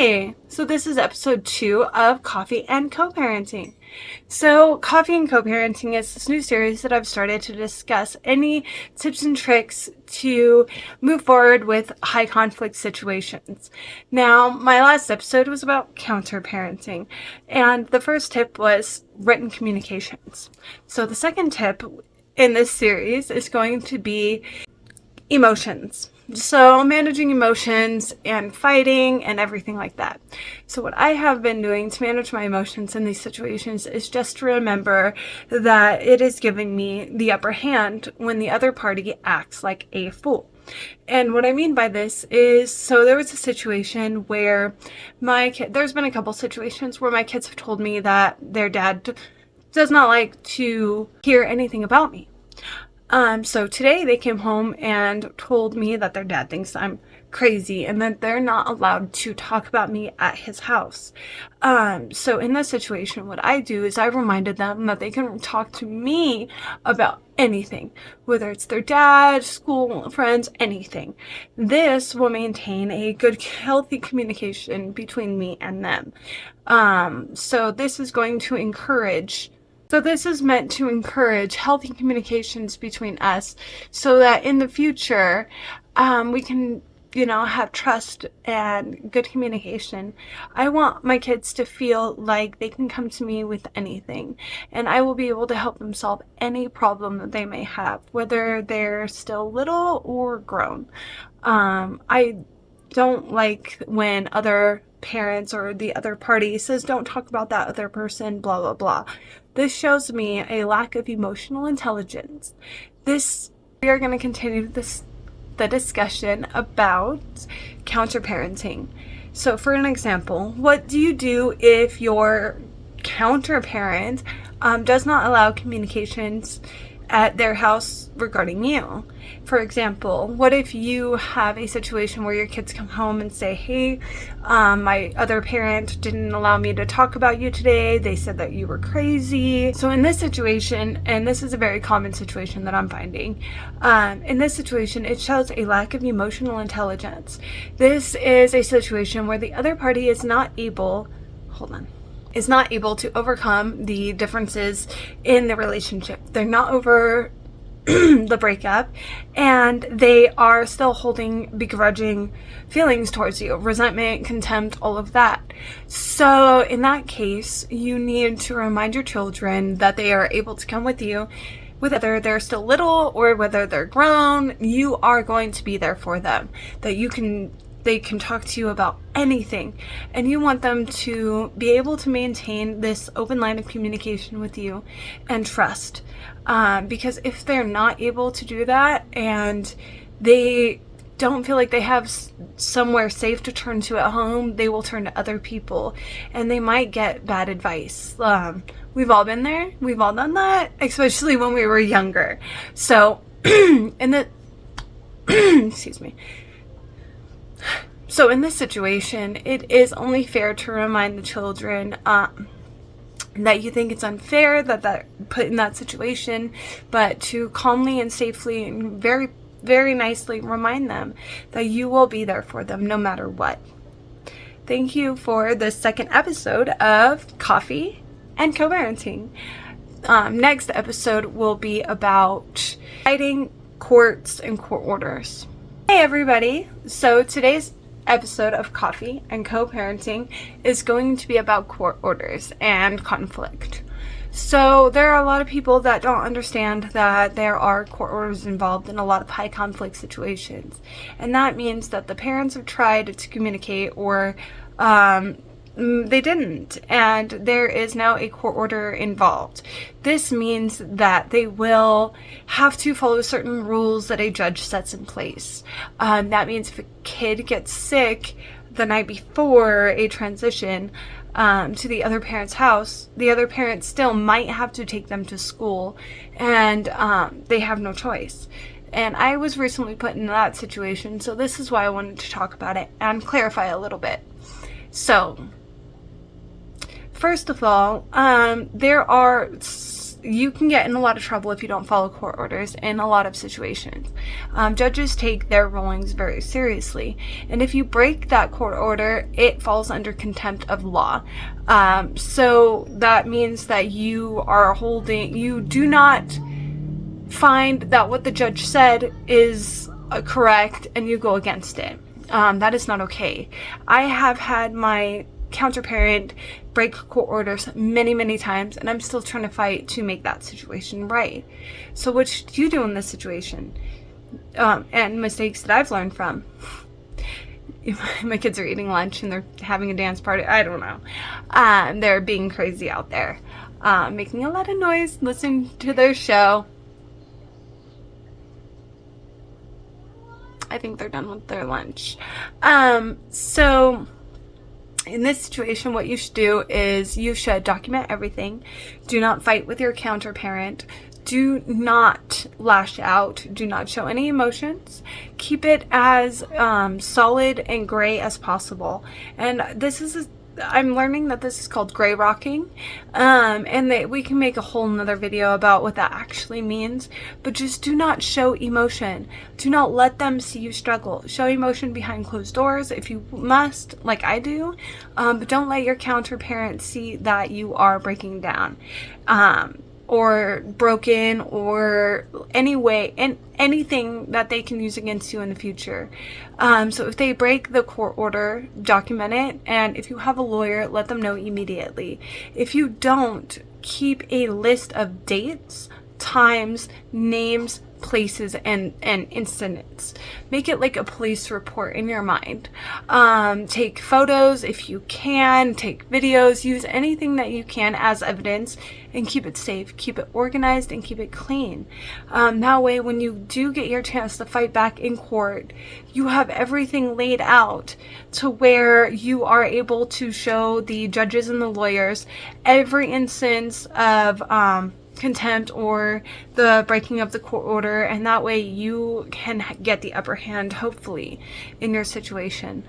Hey, so this is episode 2 of Coffee and Coparenting. So Coffee and Coparenting is this new series that I've started to discuss any tips and tricks to move forward with high conflict situations. Now, my last episode was about counterparenting, and the first tip was written communications. So the second tip in this series is going to be emotions. So managing emotions and fighting and everything like that. So what I have been doing to manage my emotions in these situations is just to remember that it is giving me the upper hand when the other party acts like a fool. And what I mean by this is, so there was a situation where there's been a couple situations where my kids have told me that their dad does not like to hear anything about me. So today they came home and told me that their dad thinks I'm crazy and that they're not allowed to talk about me at his house. So in this situation, what I do is I reminded them that they can talk to me about anything, whether it's their dad, school, friends, anything. This will maintain a good, healthy communication between me and them. So this is meant to encourage healthy communications between us so that in the future, we can, have trust and good communication. I want my kids to feel like they can come to me with anything, and I will be able to help them solve any problem that they may have, whether they're still little or grown. I don't like when other parents or the other party says, don't talk about that other person, blah, blah, blah. This shows me a lack of emotional intelligence. We are going to continue the discussion about counterparenting. So for an example, what do you do if your counterparent does not allow communications at their house regarding you? For example, what if you have a situation where your kids come home and say, hey, my other parent didn't allow me to talk about you today. They said that you were crazy. So in this situation, and this is a very common situation that I'm finding, in this situation, it shows a lack of emotional intelligence. This is a situation where the other party is not able to overcome the differences in the relationship. They're not over the breakup, and they are still holding begrudging feelings towards you, resentment, contempt, all of that. So in that case, you need to remind your children that they are able to come with you, whether they're still little or whether they're grown. You are going to be there for them, that they can talk to you about anything, and you want them to be able to maintain this open line of communication with you and trust. Because if they're not able to do that and they don't feel like they have somewhere safe to turn to at home, they will turn to other people and they might get bad advice. We've all been there. We've all done that, especially when we were younger. So, excuse me. So in this situation, it is only fair to remind the children that you think it's unfair that they're put in that situation, but to calmly and safely and very, very nicely remind them that you will be there for them no matter what. Thank you for the second episode of Coffee and Coparenting. Next episode will be about fighting courts and court orders. Hey everybody! So today's episode of Coffee and Co-Parenting is going to be about court orders and conflict. So there are a lot of people that don't understand that there are court orders involved in a lot of high conflict situations, and that means that the parents have tried to communicate or they didn't, and there is now a court order involved. This means that they will have to follow certain rules that a judge sets in place. That means if a kid gets sick the night before a transition to the other parent's house, the other parent still might have to take them to school, and they have no choice. And I was recently put in that situation, so this is why I wanted to talk about it and clarify a little bit. So, first of all, there are you can get in a lot of trouble if you don't follow court orders in a lot of situations. Judges take their rulings very seriously, and if you break that court order, it falls under contempt of law. So that means that you do not find that what the judge said is correct and you go against it. That is not okay. I have had my counterparent break court orders many times, and I'm still trying to fight to make that situation right. So what should you do in this situation? And mistakes that I've learned from. My kids are eating lunch and they're having a dance party. I don't know. They're being crazy out there, making a lot of noise, listening to their show. I think they're done with their lunch. So in this situation, what you should do is you should document everything. Do not fight with your counterparent. Do not lash out. Do not show any emotions. Keep it as solid and gray as possible. And I'm learning that this is called gray rocking, and that we can make a whole nother video about what that actually means. But just do not show emotion. Do not let them see you struggle. Show emotion behind closed doors if you must, like I do, but don't let your counterparent see that you are breaking down, or broken, or anything that they can use against you in the future. So if they break the court order, document it, and if you have a lawyer, let them know immediately. If you don't, keep a list of dates, times, names, places, and incidents. Make it like a police report in your mind. Take photos if you can, take videos, use anything that you can as evidence, and keep it safe, keep it organized, and keep it clean. That way, when you do get your chance to fight back in court, you have everything laid out to where you are able to show the judges and the lawyers every instance of contempt or the breaking of the court order, and that way you can get the upper hand, hopefully, in your situation.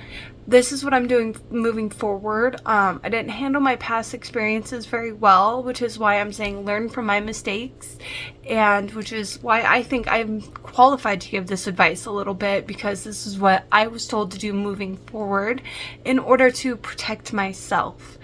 This is what I'm doing moving forward. I didn't handle my past experiences very well, which is why I'm saying learn from my mistakes, and which is why I think I'm qualified to give this advice a little bit, because this is what I was told to do moving forward in order to protect myself.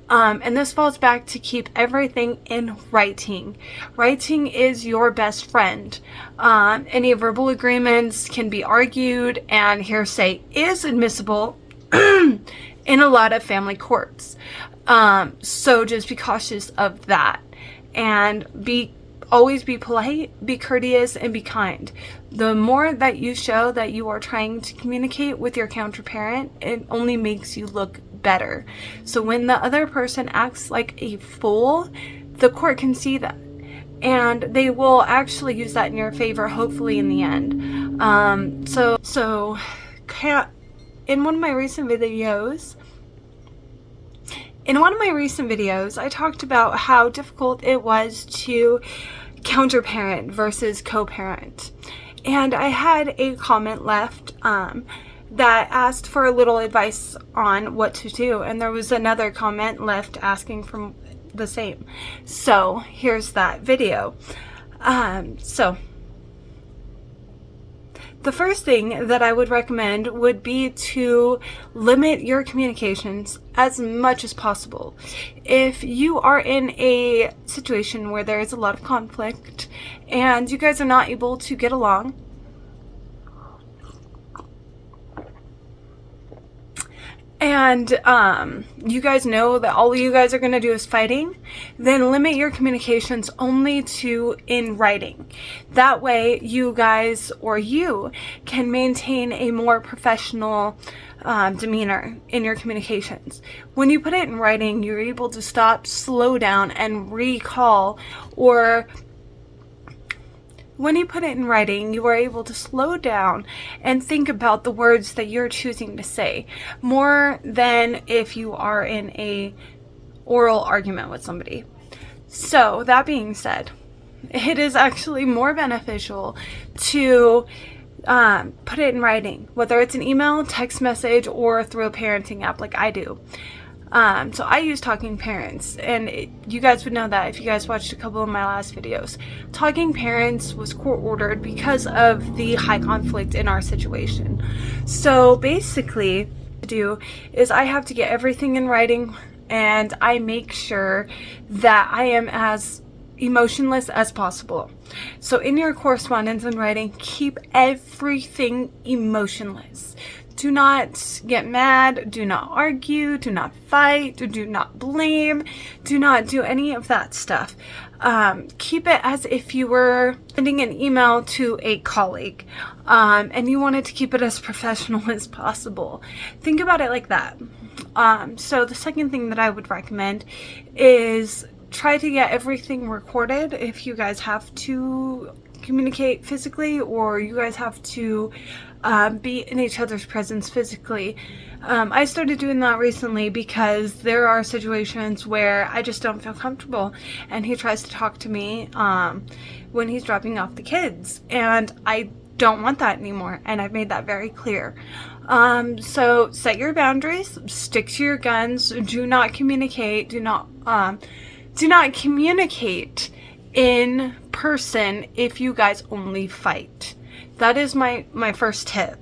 And this falls back to keep everything in writing. Writing is your best friend. Any verbal agreements can be argued, and hearsay is admissible in a lot of family courts. So just be cautious of that, and always be polite, be courteous, and be kind. The more that you show that you are trying to communicate with your counterparent, it only makes you look better. So when the other person acts like a fool, the court can see that, and they will actually use that in your favor, hopefully, in the end. In one of my recent videos, I talked about how difficult it was to counterparent versus co-parent, and I had a comment left that asked for a little advice on what to do, and there was another comment left asking for the same. So here's that video. So the first thing that I would recommend would be to limit your communications as much as possible. If you are in a situation where there is a lot of conflict and you guys are not able to get along, and you guys know that all you guys are going to do is fighting, then limit your communications only to in writing. That way you guys, or you, can maintain a more professional demeanor in your communications. When you put it in writing, you're able to stop, slow down, and recall, or when you put it in writing, you are able to slow down and think about the words that you're choosing to say, more than if you are in a oral argument with somebody. So that being said, it is actually more beneficial to put it in writing, whether it's an email, text message, or through a parenting app like I do. So I use Talking Parents, and you guys would know that if you guys watched a couple of my last videos. Talking Parents was court ordered because of the high conflict in our situation. So basically, what I do is I have to get everything in writing, and I make sure that I am as emotionless as possible. So in your correspondence in writing, keep everything emotionless. Do not get mad, do not argue, do not fight, do not blame, do not do any of that stuff. Keep it as if you were sending an email to a colleague, and you wanted to keep it as professional as possible. Think about it like that. So the second thing that I would recommend is try to get everything recorded if you guys have to communicate physically, or you guys have to be in each other's presence physically. I started doing that recently because there are situations where I just don't feel comfortable, and he tries to talk to me when he's dropping off the kids, and I don't want that anymore, and I've made that very clear. So set your boundaries, stick to your guns, do not communicate, do not communicate in person if you guys only fight. That is my first tip.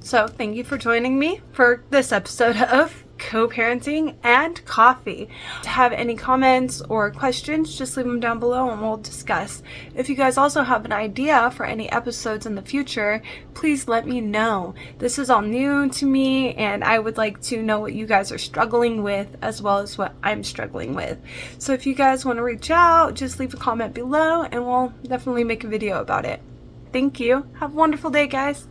So thank you for joining me for this episode of Co-Parenting and Coffee. If you have any comments or questions, just leave them down below and we'll discuss. If you guys also have an idea for any episodes in the future, please let me know. This is all new to me, and I would like to know what you guys are struggling with as well as what I'm struggling with. So if you guys want to reach out, just leave a comment below and we'll definitely make a video about it. Thank you. Have a wonderful day, guys.